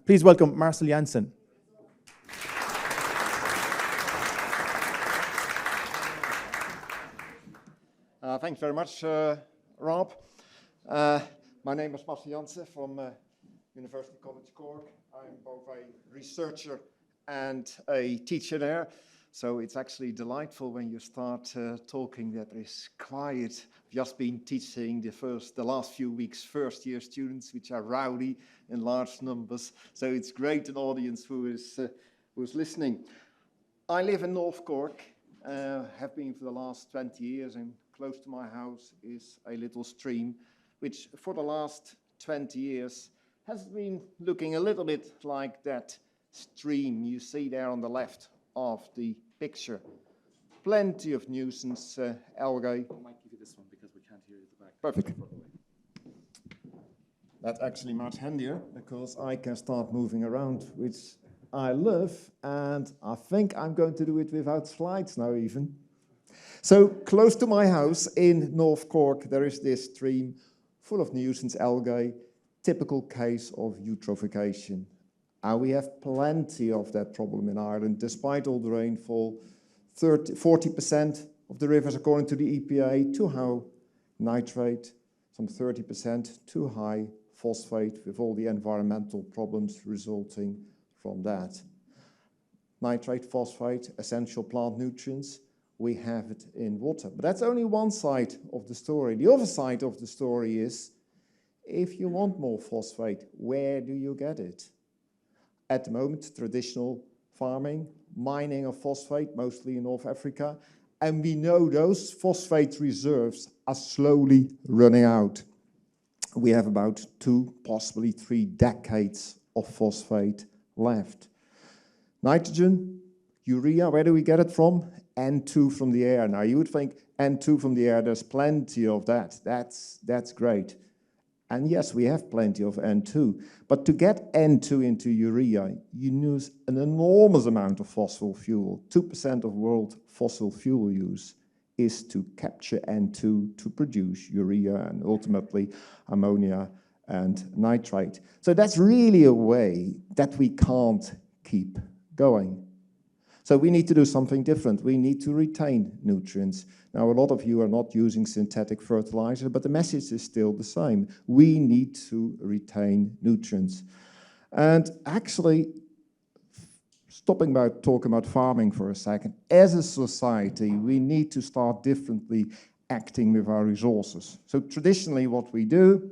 Please welcome Marcel Jansen. Thanks very much, Rob. My name is Marcel Jansen from University College Cork. I'm both a researcher and a teacher there. So it's actually delightful when you start talking that there is quiet. I've just been teaching the last few weeks first-year students, which are rowdy in large numbers. So it's great an audience who is listening. I live in North Cork, have been for the last 20 years, and close to my house is a little stream, which for the last 20 years has been looking a little bit like that stream you see there on the left of the picture. Plenty of nuisance algae. I might give you this one because we can't hear you at the back. Perfect. That's actually much handier because I can start moving around, which I love, and I think I'm going to do it without slides now even. So close to my house in North Cork, there is this stream full of nuisance algae, typical case of eutrophication. And we have plenty of that problem in Ireland, despite all the rainfall. 40% of the rivers, according to the EPA, too high nitrate, some 30% too high phosphate, with all the environmental problems resulting from that. Nitrate, phosphate, essential plant nutrients, we have it in water. But that's only one side of the story. The other side of the story is, if you want more phosphate, where do you get it? At the moment, traditional farming, mining of phosphate, mostly in North Africa, and we know those phosphate reserves are slowly running out. We have about 2, possibly 3 decades of phosphate left. Nitrogen, urea, where do we get it from? N2 from the air. Now you would think N2 from the air, there's plenty of that. That's great. And yes, we have plenty of N2. But to get N2 into urea, you use an enormous amount of fossil fuel. 2% of world fossil fuel use is to capture N2 to produce urea and ultimately ammonia and nitrate. So that's really a way that we can't keep going. So we need to do something different. We need to retain nutrients. Now, a lot of you are not using synthetic fertilizer, but the message is still the same. We need to retain nutrients. And actually, talking about farming for a second, as a society, we need to start differently acting with our resources. So traditionally, what we do,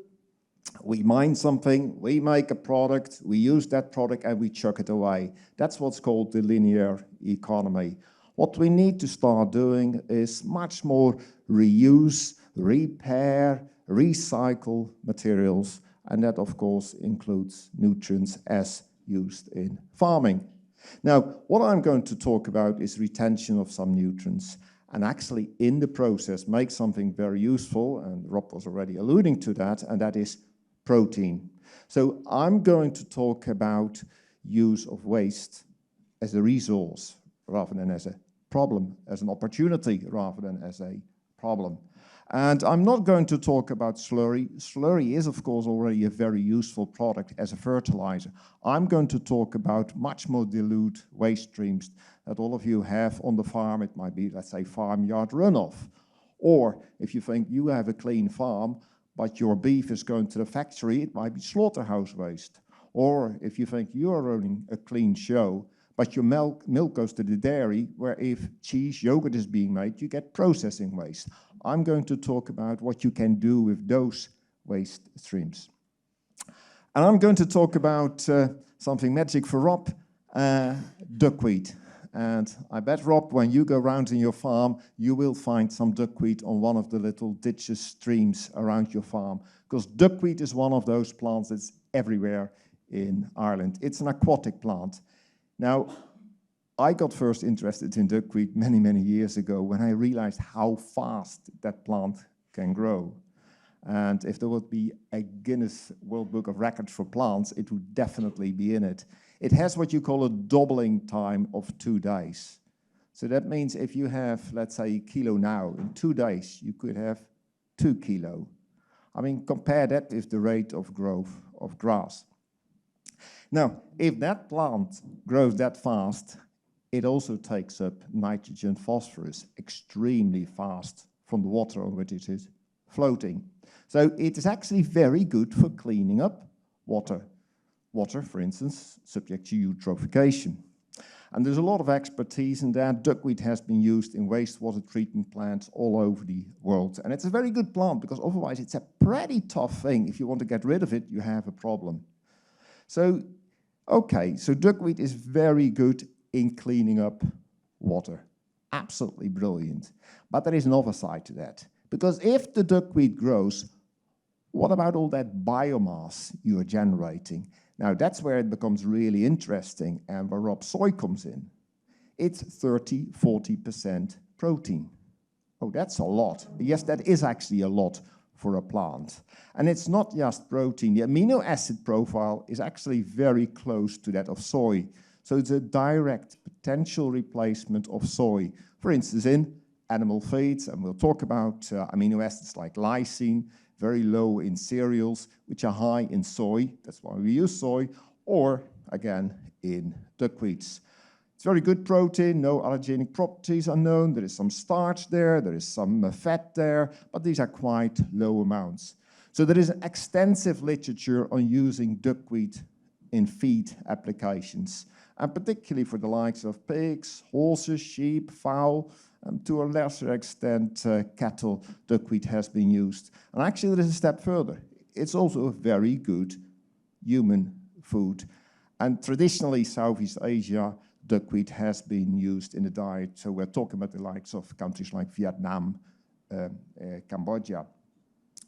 we mine something, we make a product, we use that product and we chuck it away. That's what's called the linear economy. What we need to start doing is much more reuse, repair, recycle materials, and that of course includes nutrients as used in farming. Now, what I'm going to talk about is retention of some nutrients, and actually in the process make something very useful, and Rob was already alluding to that, and that is protein. So I'm going to talk about use of waste as a resource rather than as a problem, as an opportunity rather than as a problem. And I'm not going to talk about slurry. Slurry is, of course, already a very useful product as a fertilizer. I'm going to talk about much more dilute waste streams that all of you have on the farm. It might be, let's say, farmyard runoff. Or if you think you have a clean farm, but your beef is going to the factory, it might be slaughterhouse waste. Or if you think you are running a clean show, but your milk goes to the dairy, where if cheese, yogurt is being made, you get processing waste. I'm going to talk about what you can do with those waste streams. And I'm going to talk about something magic for Rob, duckweed. And I bet, Rob, when you go around in your farm, you will find some duckweed on one of the little ditches, streams around your farm. Because duckweed is one of those plants that's everywhere in Ireland. It's an aquatic plant. Now, I got first interested in duckweed many, many years ago when I realized how fast that plant can grow. And if there would be a Guinness World Book of Records for plants, it would definitely be in it. It has what you call a doubling time of 2 days. So that means if you have, let's say, a kilo now, in 2 days, you could have 2 kilo. I mean, compare that with the rate of growth of grass. Now, if that plant grows that fast, it also takes up nitrogen, phosphorus extremely fast from the water on which it is floating. So it is actually very good for cleaning up water. Water, for instance, subject to eutrophication. And there's a lot of expertise in that. Duckweed has been used in wastewater treatment plants all over the world. And it's a very good plant because otherwise it's a pretty tough thing. If you want to get rid of it, you have a problem. So, okay, so duckweed is very good in cleaning up water. Absolutely brilliant. But there is another side to that. Because if the duckweed grows, what about all that biomass you are generating? Now, that's where it becomes really interesting and where Rob soy comes in. It's 30–40% protein. Oh, that's a lot. Yes, that is actually a lot for a plant. And it's not just protein. The amino acid profile is actually very close to that of soy. So it's a direct potential replacement of soy. For instance, in animal feeds, and we'll talk about amino acids like lysine, very low in cereals, which are high in soy. That's why we use soy, or again, in duckweeds. It's very good protein, no allergenic properties are known. There is some starch there, there is some fat there, but these are quite low amounts. So there is extensive literature on using duckweed in feed applications, and particularly for the likes of pigs, horses, sheep, fowl, and to a lesser extent cattle, duckweed has been used. And actually there is a step further. It's also a very good human food. And traditionally, Southeast Asia, duckweed has been used in the diet. So we're talking about the likes of countries like Vietnam, Cambodia.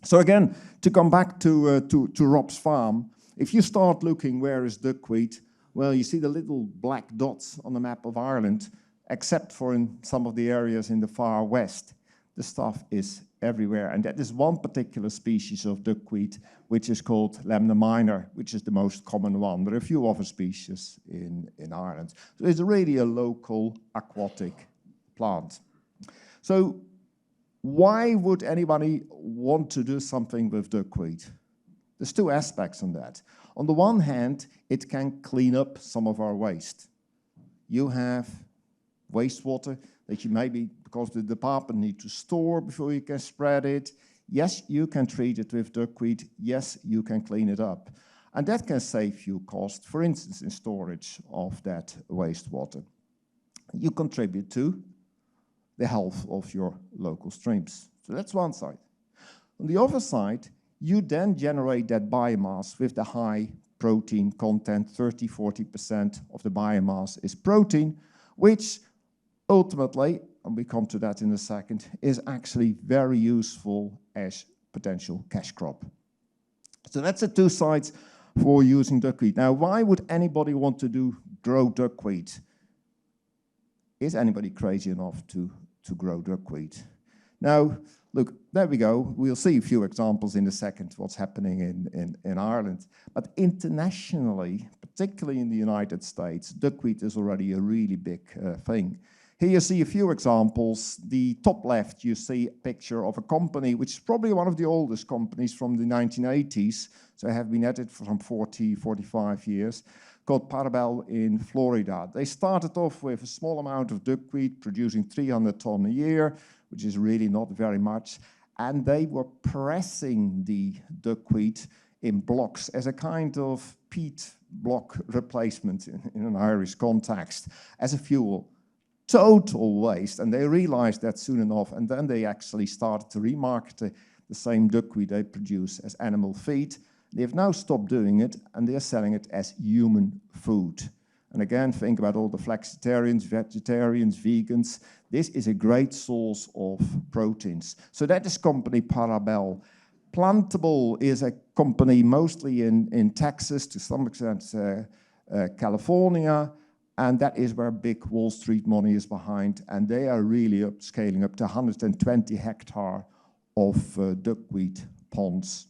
So again, to come back to Rob's farm, if you start looking where is duckweed, well, you see the little black dots on the map of Ireland, except for in some of the areas in the far west. The stuff is everywhere, and that is one particular species of duckweed, which is called Lemna minor, which is the most common one. There are a few other species in Ireland. So it's really a local aquatic plant. So why would anybody want to do something with duckweed? There's two aspects on that. On the one hand, it can clean up some of our waste. You have wastewater that you maybe, because the department need to store before you can spread it. Yes, you can treat it with duckweed. Yes, you can clean it up. And that can save you cost, for instance, in storage of that wastewater. You contribute to the health of your local streams. So that's one side. On the other side, you then generate that biomass with the high protein content. 30–40% of the biomass is protein, which ultimately, and we come to that in a second, is actually very useful as potential cash crop. So that's the two sides for using duckweed. Now, why would anybody want to grow duckweed? Is anybody crazy enough to grow duckweed? Now, look, there we go. We'll see a few examples in a second what's happening in Ireland. But internationally, particularly in the United States, duckweed is already a really big thing. Here you see a few examples. The top left, you see a picture of a company, which is probably one of the oldest companies from the 1980s. So have been at it for some 45 years, called Parabel in Florida. They started off with a small amount of duckweed, producing 300 tons a year, which is really not very much. And they were pressing the duckweed in blocks as a kind of peat block replacement in an Irish context, as a fuel. Total waste, and they realized that soon enough, and then they actually started to remarket the same duckweed they produce as animal feed. They've now stopped doing it, and they're selling it as human food. And again, think about all the flexitarians, vegetarians, vegans. This is a great source of proteins. So that is company Parabel. Plantable is a company mostly in Texas, to some extent California, and that is where big Wall Street money is behind, and they are really scaling up to 120 hectares of duckweed ponds.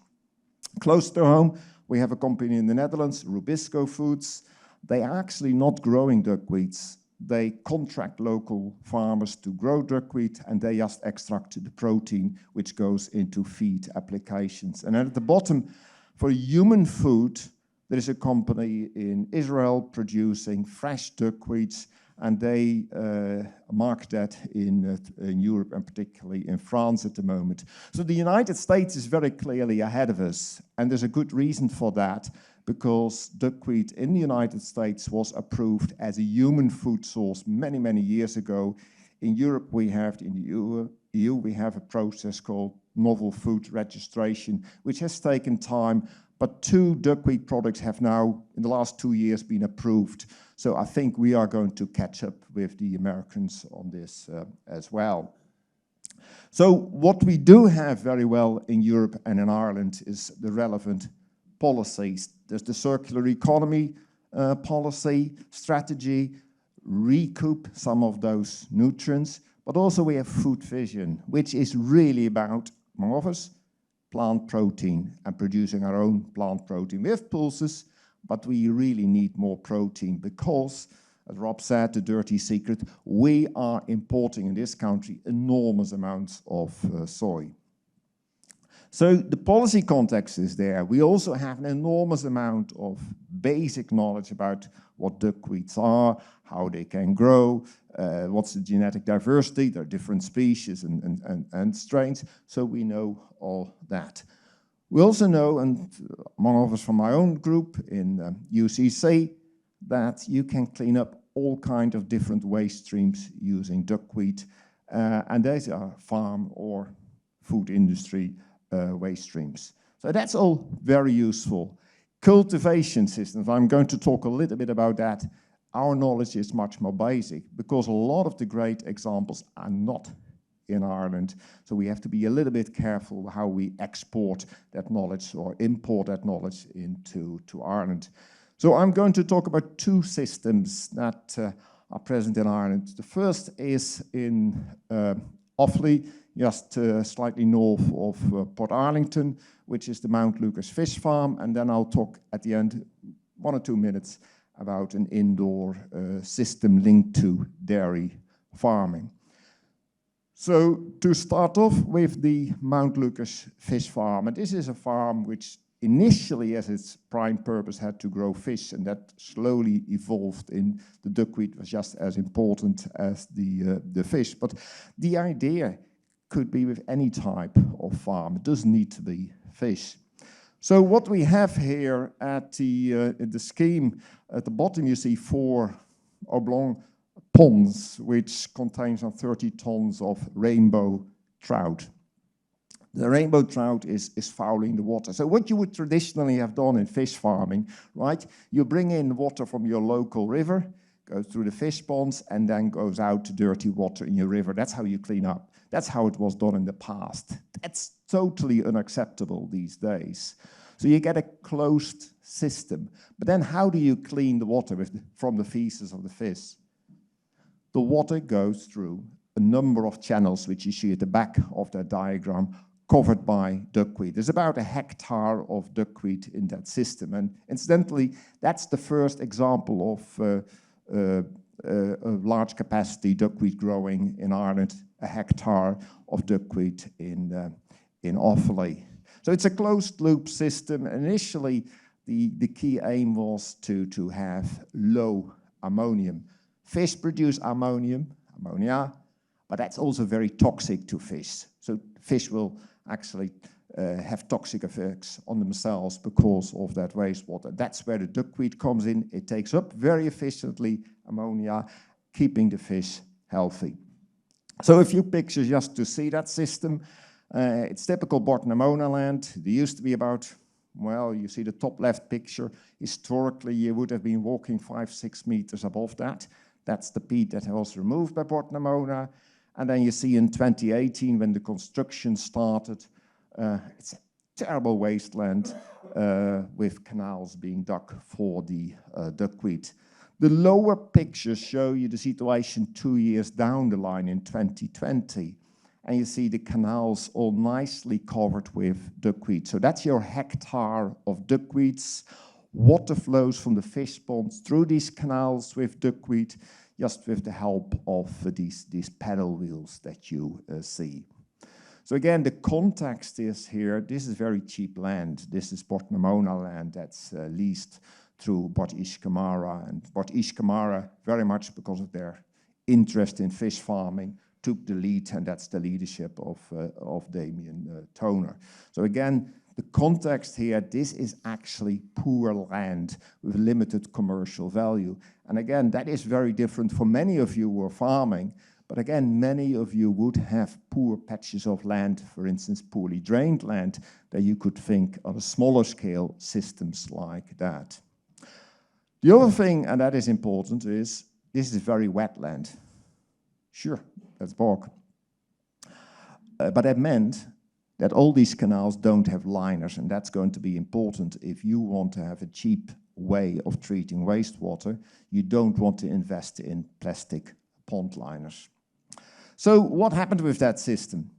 Close to home, we have a company in the Netherlands, Rubisco Foods. They are actually not growing duckweeds. They contract local farmers to grow duckweed, and they just extract the protein which goes into feed applications. And then at the bottom, for human food, There is a company in Israel producing fresh duckweed, and they market that in Europe and particularly in France at the moment. So the United States is very clearly ahead of us, and there's a good reason for that, because duckweed in the United States was approved as a human food source many, many years ago. In Europe, we have, in the EU, we have a process called novel food registration, which has taken time, but 2 duckweed products have now, in the last 2 years, been approved. So I think we are going to catch up with the Americans on this as well. So what we do have very well in Europe and in Ireland is the relevant policies. There's the circular economy policy, strategy, recoup some of those nutrients, but also we have food vision, which is really about, among others, plant protein and producing our own plant protein. We have pulses, but we really need more protein because, as Rob said, the dirty secret, we are importing in this country enormous amounts of soy. So the policy context is there. We also have an enormous amount of basic knowledge about what duckweeds are, how they can grow, what's the genetic diversity, there are different species and strains, so we know all that. We also know, and among others from my own group in UCC, that you can clean up all kinds of different waste streams using duckweed, and these are farm or food industry waste streams. So that's all very useful. Cultivation systems, I'm going to talk a little bit about that. Our knowledge is much more basic because a lot of the great examples are not in Ireland. So we have to be a little bit careful how we export that knowledge or import that knowledge into Ireland. So I'm going to talk about 2 systems that are present in Ireland. The first is in Offaly, just slightly north of Port Arlington, which is the Mount Lucas fish farm. And then I'll talk at the end, 1 or 2 minutes, about an indoor system linked to dairy farming. So to start off with the Mount Lucas fish farm, and this is a farm which initially as its prime purpose had to grow fish, and that slowly evolved in the duckweed was just as important as the fish. But the idea could be with any type of farm. It doesn't need to be fish. So what we have here at the scheme, at the bottom you see 4 oblong ponds, which contain some 30 tons of rainbow trout. The rainbow trout is fouling the water. So what you would traditionally have done in fish farming, right? You bring in water from your local river, goes through the fish ponds, and then goes out to dirty water in your river. That's how you clean up. That's how it was done in the past. That's totally unacceptable these days. So you get a closed system. But then how do you clean the water from the feces of the fish? The water goes through a number of channels, which you see at the back of that diagram, covered by duckweed. There's about 1 hectare of duckweed in that system. And incidentally, that's the first example of a large capacity duckweed growing in Ireland, 1 hectare of duckweed in Offaly. So it's a closed loop system. Initially, the key aim was to have low ammonium. Fish produce ammonia, but that's also very toxic to fish. So fish will actually have toxic effects on themselves because of that wastewater. That's where the duckweed comes in. It takes up very efficiently ammonia, keeping the fish healthy. So a few pictures just to see that system. It's typical Bortnamona land. There used to be about, well, you see the top left picture. Historically, you would have been walking 5-6 meters above that. That's the peat that was removed by Bortnamona. And then you see in 2018, when the construction started, it's a terrible wasteland with canals being dug for the duckweed. The lower pictures show you the situation 2 years down the line in 2020. And you see the canals all nicely covered with duckweed. So that's your hectare of duckweeds. Water flows from the fish ponds through these canals with duckweed, just with the help of these paddle wheels that you see. So again, the context is here, this is very cheap land. This is Portnamona land that's leased through Bot Ishkamara. And Bot Ishkamara, very much because of their interest in fish farming, took the lead, and that's the leadership of Damien Toner. So again, the context here, this is actually poor land with limited commercial value. And again, that is very different for many of you who are farming. But again, many of you would have poor patches of land, for instance, poorly drained land, that you could think on a smaller scale systems like that. The other thing, and that is important, is this is very wet land. Sure, that's bog. But that meant that all these canals don't have liners, and that's going to be important if you want to have a cheap way of treating wastewater. You don't want to invest in plastic pond liners. So what happened with that system?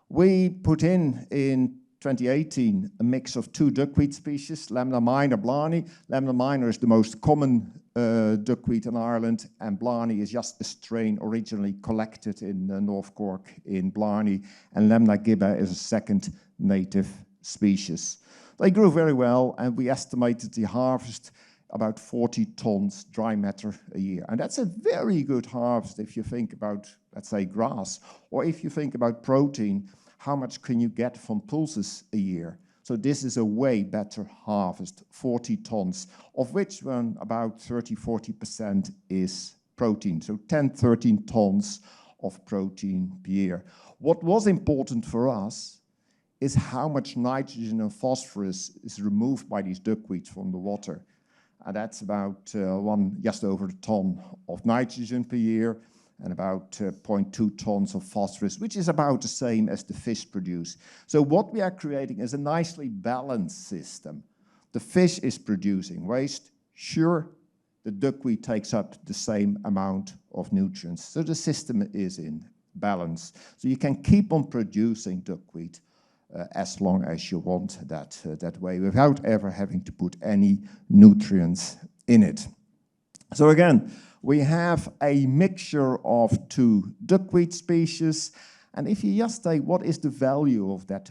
We put in 2018 a mix of 2 duckweed species, Lamna minor, Blarney. Lamna minor is the most common duckweed in Ireland, and Blarney is just a strain originally collected in North Cork in Blarney, and Lamna gibba is a second native species. They grew very well, and we estimated the harvest about 40 tons dry matter a year. And that's a very good harvest if you think about, let's say, grass, or if you think about protein, how much can you get from pulses a year? So this is a way better harvest, 40 tons, of which about 30–40% is protein. So 10–13 tons of protein per year. What was important for us is how much nitrogen and phosphorus is removed by these duckweeds from the water. And that's about just over a ton of nitrogen per year and about 0.2 tons of phosphorus, which is about the same as the fish produce. So what we are creating is a nicely balanced system. The fish is producing waste. Sure, the duckweed takes up the same amount of nutrients. So the system is in balance. So you can keep on producing duckweed as long as you want that way, without ever having to put any nutrients in it. So again, we have a mixture of 2 duckweed species, and if you just say what is the value of that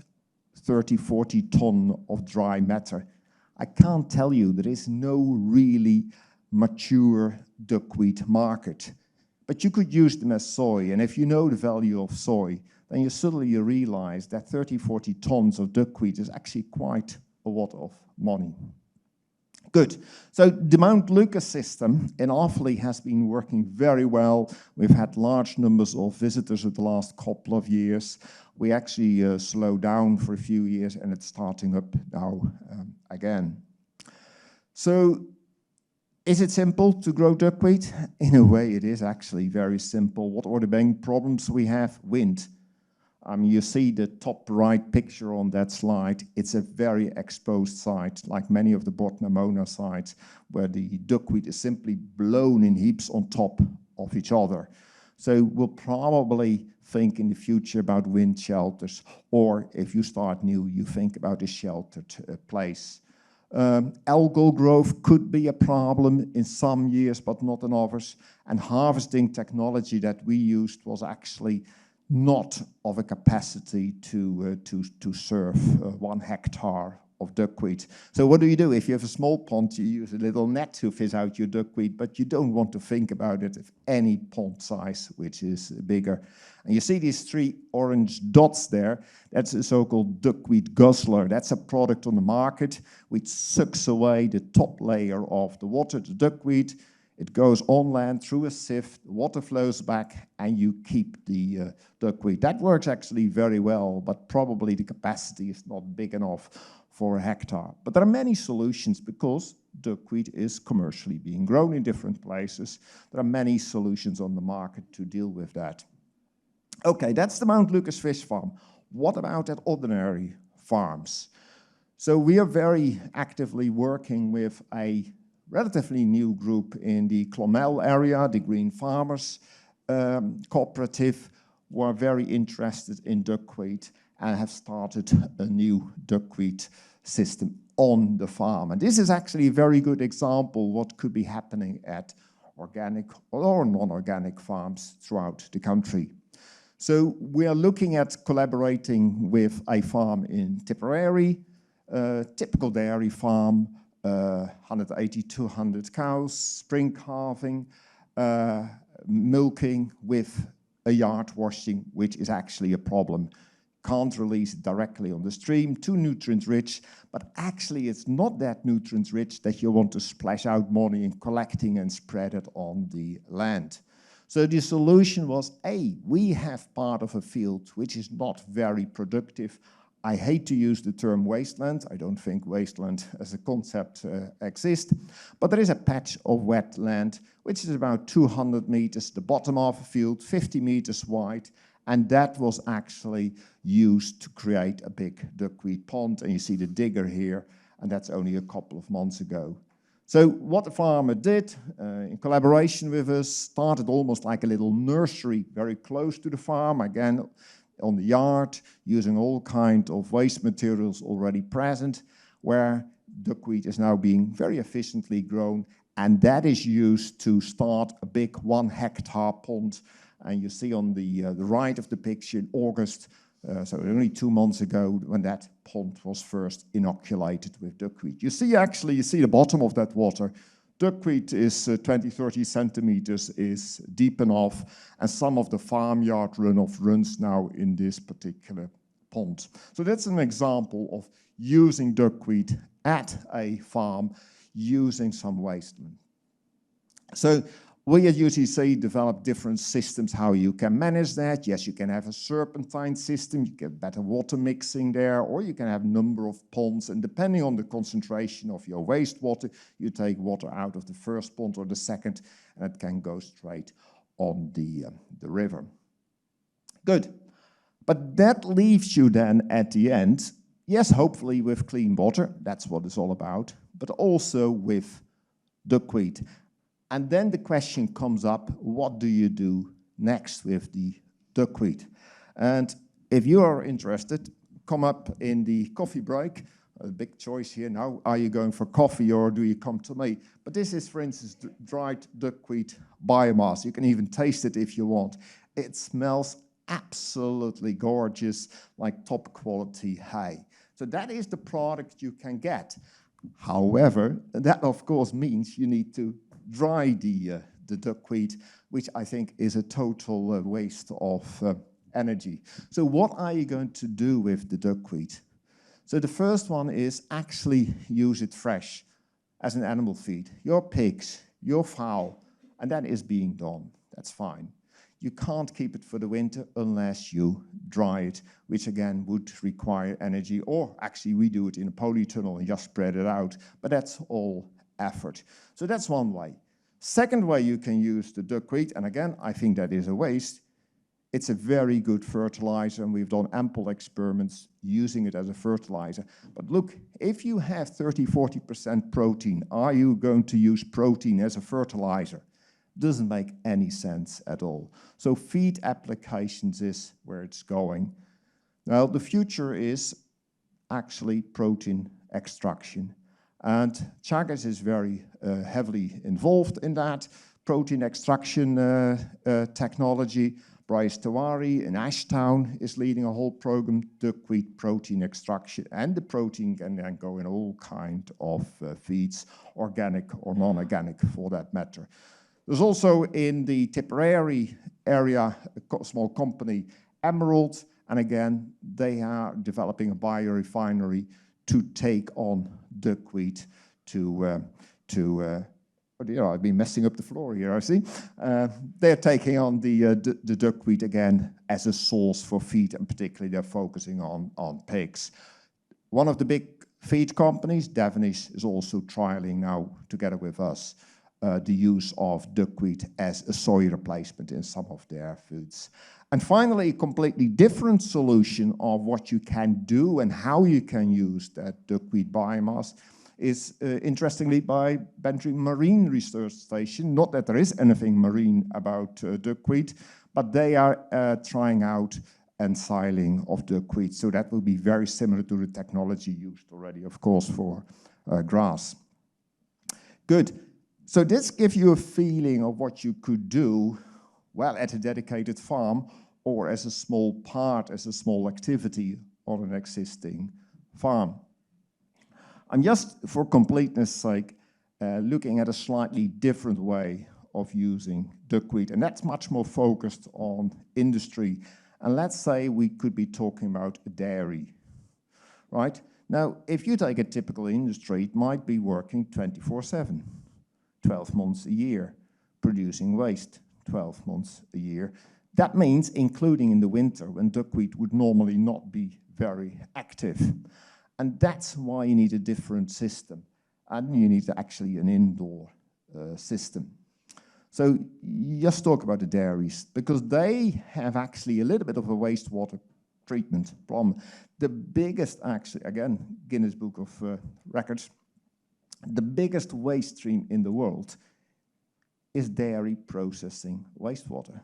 30–40 ton of dry matter, I can't tell you. There is no really mature duckweed market. But you could use them as soy, and if you know the value of soy, then you suddenly realize that 30–40 tons of duckweed is actually quite a lot of money. Good. So the Mount Lucas system in Offaly has been working very well. We've had large numbers of visitors over the last couple of years. We actually slowed down for a few years, and it's starting up now again. So is it simple to grow duckweed? In a way, it is actually very simple. What are the main problems we have? Wind. You see the top right picture on that slide. It's a very exposed site, like many of the Portnamona sites, where the duckweed is simply blown in heaps on top of each other. So we'll probably think in the future about wind shelters, or if you start new, you think about a sheltered place. Algal growth could be a problem in some years, but not in others. And harvesting technology that we used was actually not of a capacity to serve 1 hectare of duckweed. So what do? If you have a small pond, you use a little net to fish out your duckweed, but you don't want to think about it of any pond size, which is bigger. And you see these 3 orange dots there. That's a so-called duckweed guzzler. That's a product on the market which sucks away the top layer of the water, the duckweed. It goes on land through a sieve, the water flows back, and you keep the duckweed. That works actually very well, but probably the capacity is not big enough for a hectare. But there are many solutions because duckweed is commercially being grown in different places. There are many solutions on the market to deal with that. Okay, that's the Mount Lucas fish farm. What about at ordinary farms? So we are very actively working with a relatively new group in the Clonmel area, the Green Farmers Cooperative, who are very interested in duckweed and have started a new duckweed system on the farm. And this is actually a very good example what could be happening at organic or non-organic farms throughout the country. So we are looking at collaborating with a farm in Tipperary, typical dairy farm, 180, 200 cows, spring calving, milking with a yard washing, which is actually a problem. Can't release it directly on the stream, too nutrient rich, but actually it's not that nutrient rich that you want to splash out money in collecting and spread it on the land. So the solution was, A, we have part of a field which is not very productive. I hate to use the term wasteland. I don't think wasteland as a concept exists, but there is a patch of wetland which is about 200 meters, the bottom of a field, 50 meters wide, and that was actually used to create a big duckweed pond. And you see the digger here, and that's only a couple of months ago. So what the farmer did, in collaboration with us, started almost like a little nursery very close to the farm, again on the yard, using all kinds of waste materials already present, where duckweed is now being very efficiently grown, and that is used to start a big 1 hectare pond. And you see on the right of the picture in August, so only 2 months ago, when that pond was first inoculated with duckweed. You see the bottom of that water. Duckweed is 20, 30 centimeters is deep enough, and some of the farmyard runoff runs now in this particular pond. So that's an example of using duckweed at a farm using some wasteland. So we at UTC develop different systems how you can manage that. Yes, you can have a serpentine system, you get better water mixing there, or you can have a number of ponds, and depending on the concentration of your wastewater, you take water out of the first pond or the second, and it can go straight on the river. Good. But that leaves you then at the end, yes, hopefully with clean water, that's what it's all about, but also with duckweed. And then the question comes up, what do you do next with the duckweed? And if you are interested, come up in the coffee break. A big choice here now, are you going for coffee or do you come to me? But this is, for instance, dried duckweed biomass. You can even taste it if you want. It smells absolutely gorgeous, like top quality hay. So that is the product you can get. However, that of course means you need to dry the duckweed, which I think is a total waste of energy. So what are you going to do with the duckweed? So the first one is actually use it fresh as an animal feed. Your pigs, your fowl, and that is being done. That's fine. You can't keep it for the winter unless you dry it, which again would require energy, or actually we do it in a polytunnel and just spread it out, but that's all effort. So that's one way. Second way you can use the duckweed, and again, I think that is a waste. It's a very good fertilizer, and we've done ample experiments using it as a fertilizer. But look, if you have 30, 40% protein, are you going to use protein as a fertilizer? Doesn't make any sense at all. So feed applications is where it's going. Now, the future is actually protein extraction. And Chagas is very heavily involved in that protein extraction technology. Bryce Tawari in Ashtown is leading a whole program, duckweed protein extraction, and the protein can then go in all kinds of feeds, organic or non-organic for that matter. There's also in the Tipperary area a small company, Emerald, and again, they are developing a biorefinery to take on duckweed I've been messing up the floor here, I see. They're taking on the duckweed again as a source for feed, and particularly they're focusing on pigs. One of the big feed companies, Devonish, is also trialing now, together with us, the use of duckweed as a soy replacement in some of their foods. And finally, a completely different solution of what you can do and how you can use that duckweed biomass is, interestingly, by Bantry Marine Research Station. Not that there is anything marine about duckweed, but they are trying out ensiling of duckweed. So that will be very similar to the technology used already, of course, for grass. Good. So this gives you a feeling of what you could do, well, at a dedicated farm, or as a small part, as a small activity on an existing farm. I'm just, for completeness sake, looking at a slightly different way of using duckweed, and that's much more focused on industry. And let's say we could be talking about a dairy, right? Now, if you take a typical industry, it might be working 24/7, 12 months a year, producing waste 12 months a year. That means including in the winter when duckweed would normally not be very active. And that's why you need a different system. And you need actually an indoor system. So just talk about the dairies, because they have actually a little bit of a wastewater treatment problem. The biggest, actually, again, Guinness Book of Records, the biggest waste stream in the world is dairy processing wastewater.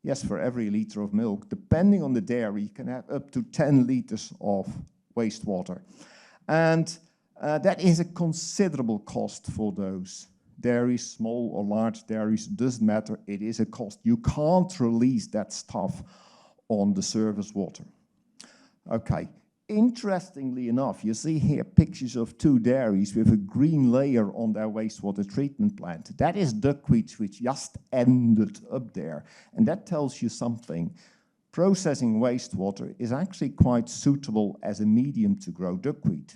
Yes, for every liter of milk, depending on the dairy, you can have up to 10 liters of wastewater. And that is a considerable cost for those dairies, small or large dairies, doesn't matter, it is a cost. You can't release that stuff on the surface water. Okay, interestingly enough, you see here pictures of two dairies with a green layer on their wastewater treatment plant. That is duckweed which just ended up there. And that tells you something. Processing wastewater is actually quite suitable as a medium to grow duckweed.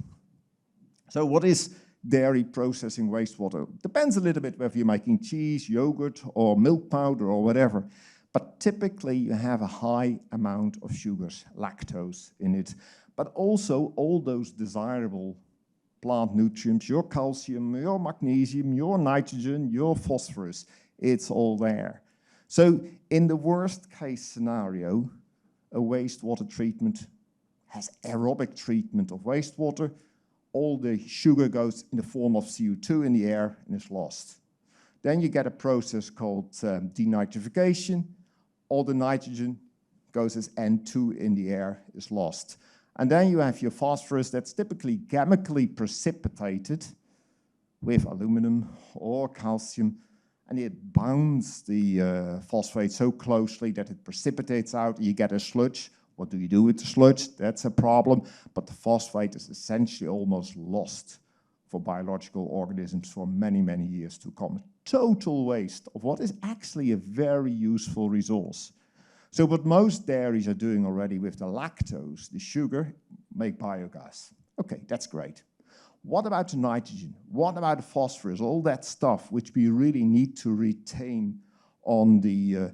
So what is dairy processing wastewater? Depends a little bit whether you're making cheese, yogurt, or milk powder, or whatever. But typically you have a high amount of sugars, lactose in it, but also all those desirable plant nutrients, your calcium, your magnesium, your nitrogen, your phosphorus, it's all there. So in the worst case scenario, a wastewater treatment has aerobic treatment of wastewater. All the sugar goes in the form of CO2 in the air and is lost. Then you get a process called denitrification. All the nitrogen goes as N2 in the air, is lost. And then you have your phosphorus that's typically chemically precipitated with aluminum or calcium, and it bounds the phosphate so closely that it precipitates out. You get a sludge. What do you do with the sludge? That's a problem, but the phosphate is essentially almost lost for biological organisms for many, many years to come. Total waste of what is actually a very useful resource. So what most dairies are doing already with the lactose, the sugar, make biogas. Okay, that's great. What about the nitrogen? What about the phosphorus? All that stuff which we really need to retain on the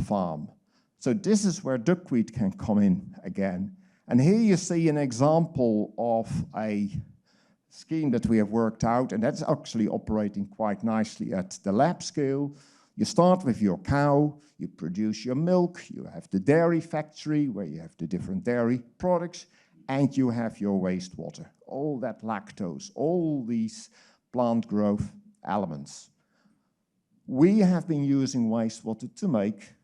farm. So this is where duckweed can come in again. And here you see an example of a scheme that we have worked out, and that's actually operating quite nicely at the lab scale. You start with your cow, you produce your milk, you have the dairy factory where you have the different dairy products, and you have your wastewater, all that lactose, all these plant growth elements. We have been using wastewater to make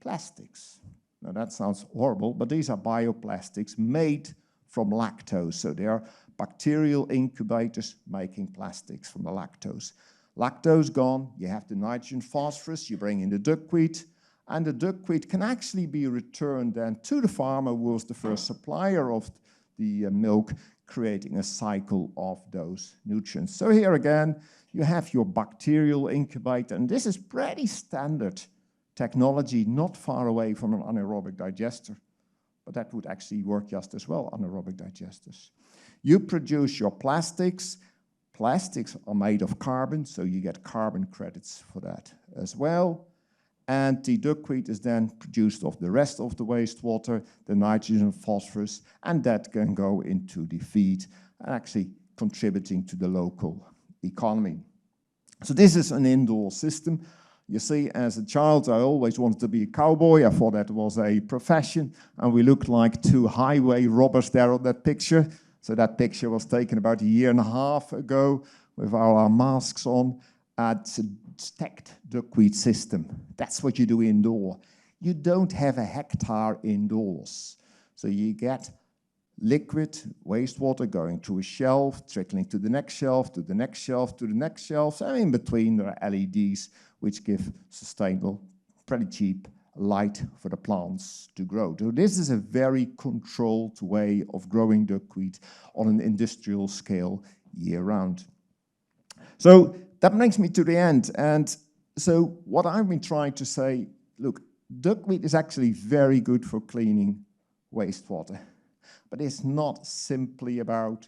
plastics. Now that sounds horrible, but these are bioplastics made from lactose. So they are bacterial incubators making plastics from the lactose. Lactose gone, you have the nitrogen phosphorus, you bring in the duckweed, and the duckweed can actually be returned then to the farmer who was the first supplier of the milk, creating a cycle of those nutrients. So here again, you have your bacterial incubator, and this is pretty standard technology, not far away from an anaerobic digester, but that would actually work just as well, anaerobic digesters. You produce your plastics. Plastics are made of carbon, so you get carbon credits for that as well. And the duckweed is then produced of the rest of the wastewater, the nitrogen, phosphorus, and that can go into the feed, actually contributing to the local economy. So this is an indoor system. You see, as a child, I always wanted to be a cowboy. I thought that was a profession, and we looked like two highway robbers there on that picture. So that picture was taken about a year and a half ago with our masks on. It's a stacked duckweed system. That's what you do indoor. You don't have a hectare indoors. So you get liquid wastewater going through a shelf, trickling to the next shelf, to the next shelf, to the next shelf. And in between there are LEDs which give sustainable, pretty cheap light for the plants to grow. So this is a very controlled way of growing duckweed on an industrial scale year-round. So that brings me to the end. And so what I've been trying to say, look, duckweed is actually very good for cleaning wastewater. But it's not simply about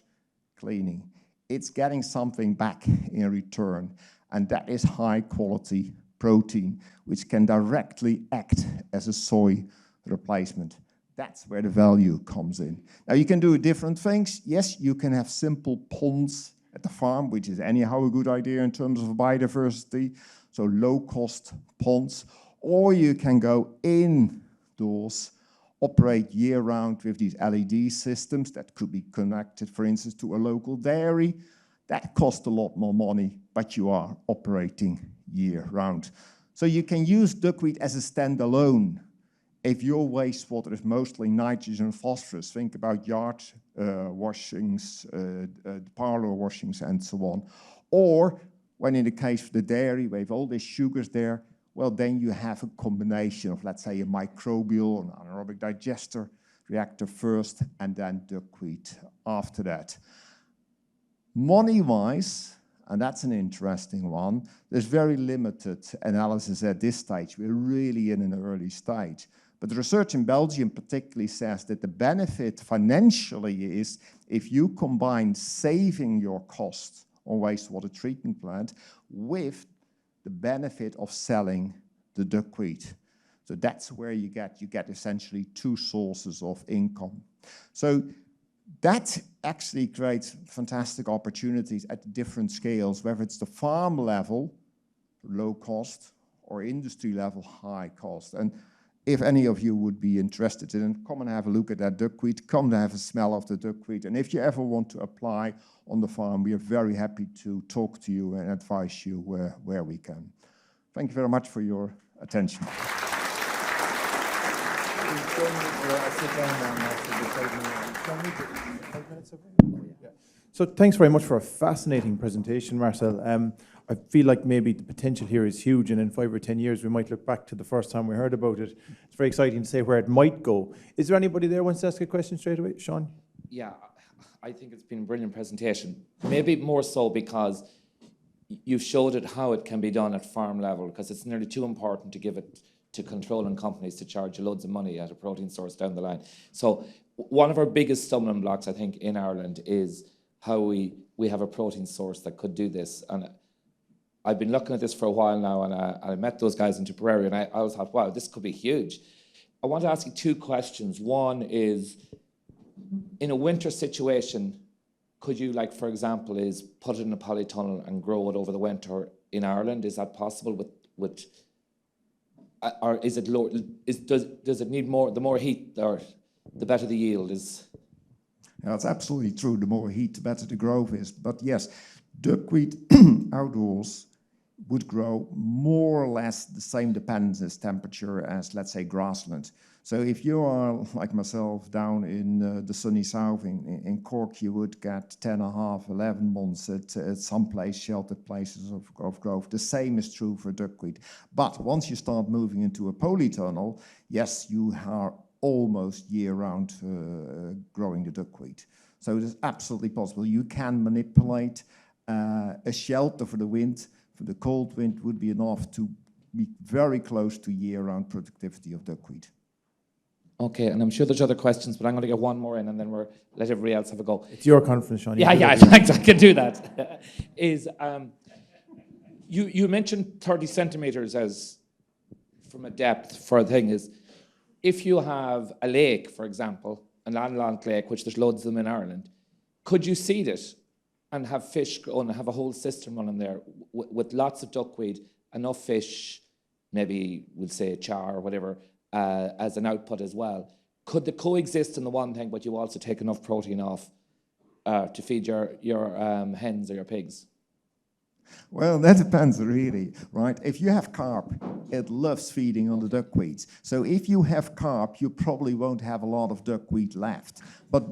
cleaning. It's getting something back in return. And that is high quality protein, which can directly act as a soy replacement. That's where the value comes in. Now you can do different things. Yes, you can have simple ponds at the farm, which is anyhow a good idea in terms of biodiversity. So low-cost ponds. Or you can go indoors, operate year-round with these LED systems that could be connected, for instance, to a local dairy. That costs a lot more money, but you are operating year-round. So you can use duckweed as a standalone. If your wastewater is mostly nitrogen and phosphorus, think about yard washings, parlor washings, and so on. Or when in the case of the dairy, we have all these sugars there, well, then you have a combination of, let's say, a microbial, an anaerobic digester reactor first, and then duckweed after that. Money-wise, and that's an interesting one, there's very limited analysis at this stage. We're really in an early stage. But the research in Belgium particularly says that the benefit financially is if you combine saving your cost on wastewater treatment plant with the benefit of selling the duckweed. So that's where you get essentially two sources of income. So that actually creates fantastic opportunities at different scales, whether it's the farm level, low cost, or industry level, high cost. And if any of you would be interested in it, come and have a look at that duckweed, come and have a smell of the duckweed. And if you ever want to apply on the farm, we are very happy to talk to you and advise you where we can. Thank you very much for your attention. So thanks very much for a fascinating presentation, Marcel. I feel like maybe the potential here is huge, and in 5 or 10 years we might look back to the first time we heard about it. It's very exciting to say where it might go. Is there anybody there who wants to ask a question straight away? Sean? Yeah, I think it's been a brilliant presentation. Maybe more so because you've showed it how it can be done at farm level, because it's nearly too important to give it to controlling companies to charge you loads of money at a protein source down the line. So one of our biggest stumbling blocks, I think, in Ireland is how we have a protein source that could do this. And I've been looking at this for a while now, and I met those guys in Tipperary, and I always thought, wow, this could be huge. I want to ask you two questions. One is, in a winter situation, could you, like, for example, is put it in a polytunnel and grow it over the winter in Ireland? Is that possible with or is it low? Does it need more? The more heat, or the better the yield is? Yeah, it's absolutely true. The more heat, the better the growth is. But yes, duckweed outdoors would grow more or less the same dependence as temperature as, let's say, grassland. So if you are, like myself, down in the sunny south in Cork, you would get 10.5, 11 months at some place, sheltered places of growth. The same is true for duckweed. But once you start moving into a polytunnel, yes, you are almost year-round growing the duckweed. So it is absolutely possible. You can manipulate a shelter for the wind. For the cold wind would be enough to be very close to year-round productivity of duckweed. Okay, and I'm sure there's other questions, but I'm going to get one more in, and then we'll let everybody else have a go. It's your conference, Sean. Yeah, thanks, I can do that. You mentioned 30 centimeters as from a depth for a thing. Is if you have a lake, for example, a landlocked lake, which there's loads of them in Ireland, could you seed it and have fish growing, have a whole system running there with lots of duckweed, enough fish, maybe we'll say char or whatever, as an output as well? Could they coexist in the one thing, but you also take enough protein off to feed your hens or your pigs? Well, that depends really, right? If you have carp, it loves feeding on the duckweeds. So if you have carp, you probably won't have a lot of duckweed left. But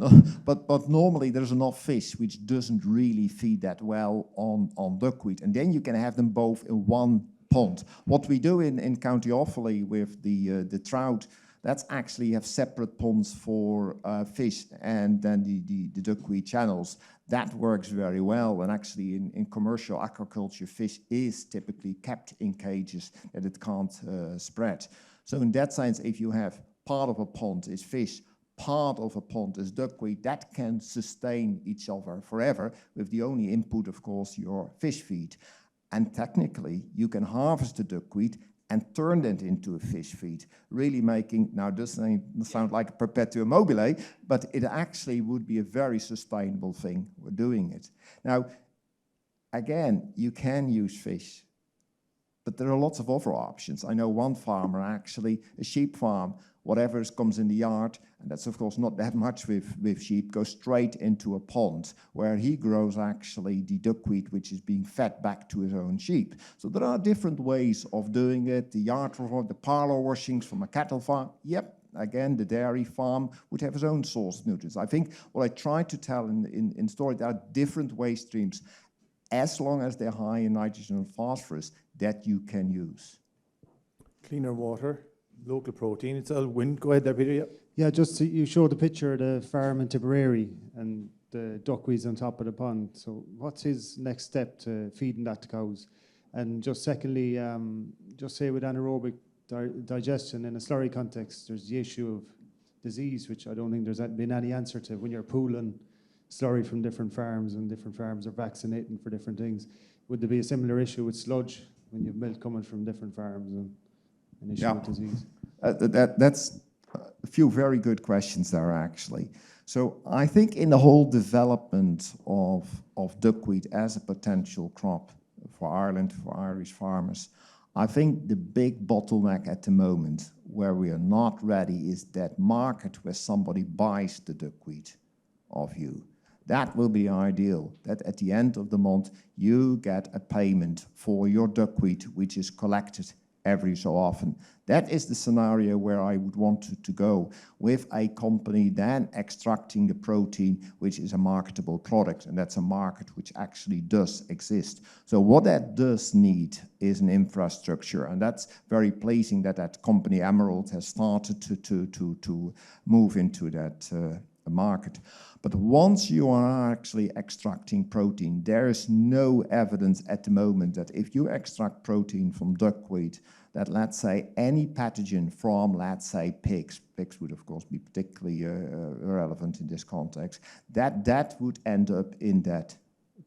normally there's enough fish which doesn't really feed that well on duckweed. And then you can have them both in one pond. What we do in County Offaly with the trout, that's actually have separate ponds for fish and then the duckweed channels. That works very well, and actually in commercial aquaculture, fish is typically kept in cages that it can't spread. So in that sense, if you have part of a pond is fish, part of a pond is duckweed, that can sustain each other forever with the only input, of course, your fish feed. And technically, you can harvest the duckweed and turn it into a fish feed, really making, now this doesn't sound like a perpetuum mobile, but it actually would be a very sustainable thing. We're doing it. Now, again, you can use fish, but there are lots of other options. I know one farmer, actually, a sheep farm, whatever comes in the yard, and that's of course not that much with sheep, goes straight into a pond where he grows actually the duckweed which is being fed back to his own sheep. So there are different ways of doing it. The yard reform, the parlor washings from a cattle farm, yep, again, the dairy farm would have his own source of nutrients. I think what I try to tell in story, there are different waste streams, as long as they're high in nitrogen and phosphorus, that you can use. Cleaner water, local protein, it's all wind. Go ahead there, Peter. Yeah. Yeah, just you showed the picture of the farm in Tipperary and the duckweeds on top of the pond. So what's his next step to feeding that to cows? And just secondly, just say with anaerobic digestion in a slurry context, there's the issue of disease, which I don't think there's been any answer to when you're pooling slurry from different farms and different farms are vaccinating for different things. Would there be a similar issue with sludge when you've milk coming from different farms and an issue with disease? That's a few very good questions there, actually. So I think in the whole development of duckweed as a potential crop for Ireland, for Irish farmers, I think the big bottleneck at the moment where we are not ready is that market where somebody buys the duckweed of you. That will be ideal, that at the end of the month you get a payment for your duckweed which is collected every so often. That is the scenario where I would want to go, with a company then extracting the protein, which is a marketable product, and that's a market which actually does exist. So what that does need is an infrastructure, and that's very pleasing that that company Emerald has started to move into that market. But once you are actually extracting protein, there is no evidence at the moment that if you extract protein from duckweed, that let's say any pathogen from, let's say, pigs would of course be particularly relevant in this context, that would end up in that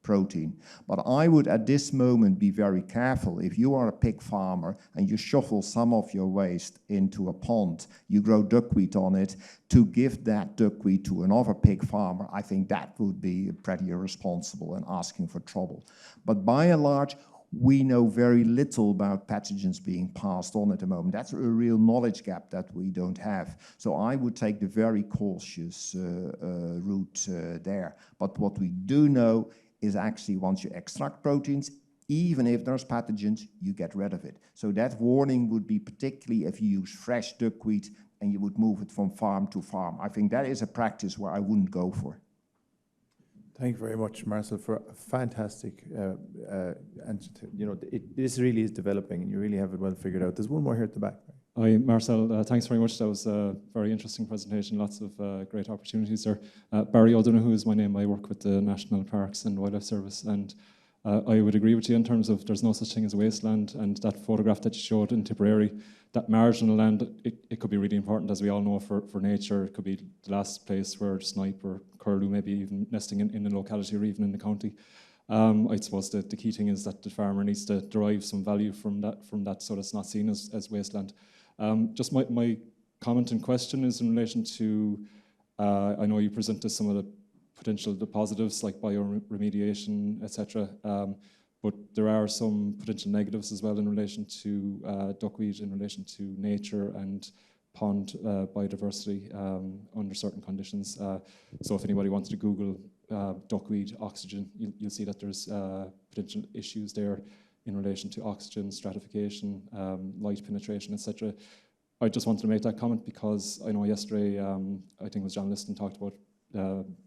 protein. But I would at this moment be very careful. If you are a pig farmer and you shuffle some of your waste into a pond, you grow duckweed on it, to give that duckweed to another pig farmer, I think that would be pretty irresponsible and asking for trouble. But by and large, we know very little about pathogens being passed on at the moment. That's a real knowledge gap that we don't have. So I would take the very cautious route there. But what we do know is actually once you extract proteins, even if there's pathogens, you get rid of it. So that warning would be particularly if you use fresh duckweed and you would move it from farm to farm. I think that is a practice where I wouldn't go for. Thank you very much, Marcel, for a fantastic answer. This really is developing, and you really have it well figured out. There's one more here at the back. Hi, Marcel. Thanks very much. That was a very interesting presentation. Lots of great opportunities there. Barry O'Donoghue is my name. I work with the National Parks and Wildlife Service, and I would agree with you in terms of there's no such thing as a wasteland, and that photograph that you showed in Tipperary, that marginal land, it could be really important, as we all know, for nature. It could be the last place where snipe or curlew maybe even nesting in a locality or even in the county. I suppose the key thing is that the farmer needs to derive some value from that so it's not seen as wasteland. Just my comment and question is in relation to, I know you presented some of the the positives like bioremediation, etc. But there are some potential negatives as well in relation to duckweed, in relation to nature and pond biodiversity under certain conditions. So if anybody wants to Google duckweed oxygen, you'll see that there's potential issues there in relation to oxygen, stratification, light penetration, etc. I just wanted to make that comment because I know yesterday, I think it was John Liston talked about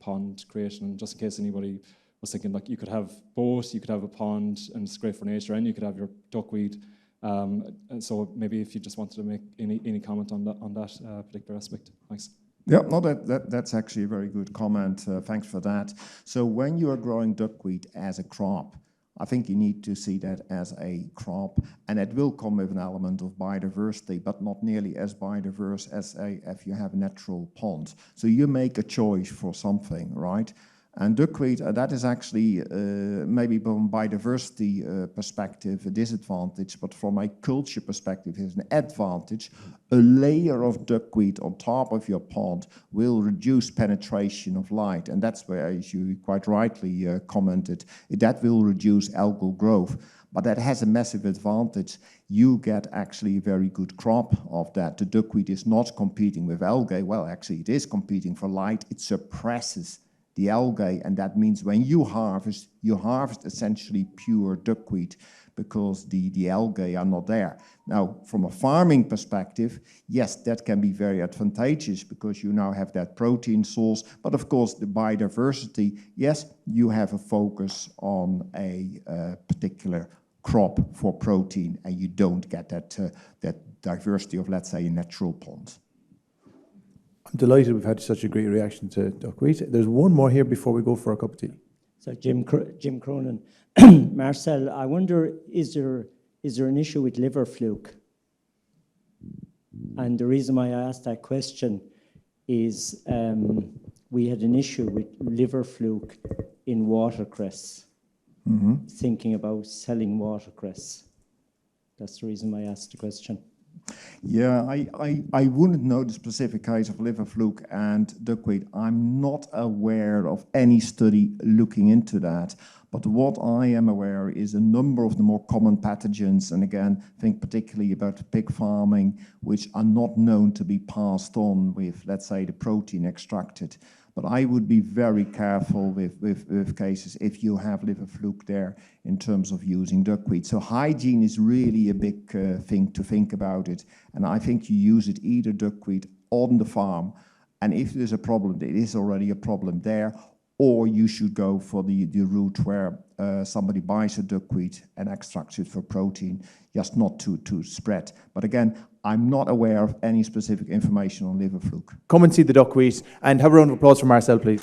pond creation, and just in case anybody was thinking, like, you could have both, you could have a pond and it's great for nature, and you could have your duckweed And so maybe if you just wanted to make any comment on that particular aspect. Thanks. Yeah, no, that's actually a very good comment. Thanks for that. So when you are growing duckweed as a crop, I think you need to see that as a crop, and it will come with an element of biodiversity, but not nearly as biodiverse as if you have a natural pond. So you make a choice for something, right? And duckweed, that is actually maybe from biodiversity perspective a disadvantage, but from a culture perspective is an advantage. A layer of duckweed on top of your pond will reduce penetration of light, and that's where, as you quite rightly commented, that will reduce algal growth. But that has a massive advantage. You get actually a very good crop of that. The duckweed is not competing with algae. Well, actually it is competing for light. It suppresses the algae, and that means when you harvest essentially pure duckweed because the algae are not there. Now, from a farming perspective, yes, that can be very advantageous because you now have that protein source, but of course the biodiversity, yes, you have a focus on a particular crop for protein, and you don't get that diversity of, let's say, a natural pond. I'm delighted we've had such a great reaction to duckweed. There's one more here before we go for a cup of tea. So Jim Cronin. Marcel, I wonder, is there an issue with liver fluke? And the reason why I asked that question is we had an issue with liver fluke in watercress, thinking about selling watercress. That's the reason why I asked the question. Yeah, I wouldn't know the specific case of liver fluke and duckweed. I'm not aware of any study looking into that. But what I am aware is a number of the more common pathogens, and again, think particularly about pig farming, which are not known to be passed on with, let's say, the protein extracted. But I would be very careful with cases if you have liver fluke there in terms of using duckweed. So hygiene is really a big thing to think about it. And I think you use it either duckweed on the farm, and if there's a problem, it is already a problem there, or you should go for the route where somebody buys a duckweed and extracts it for protein, just not to spread. But again, I'm not aware of any specific information on liver fluke. Come and see the duckweed, and have a round of applause for Marcel, please.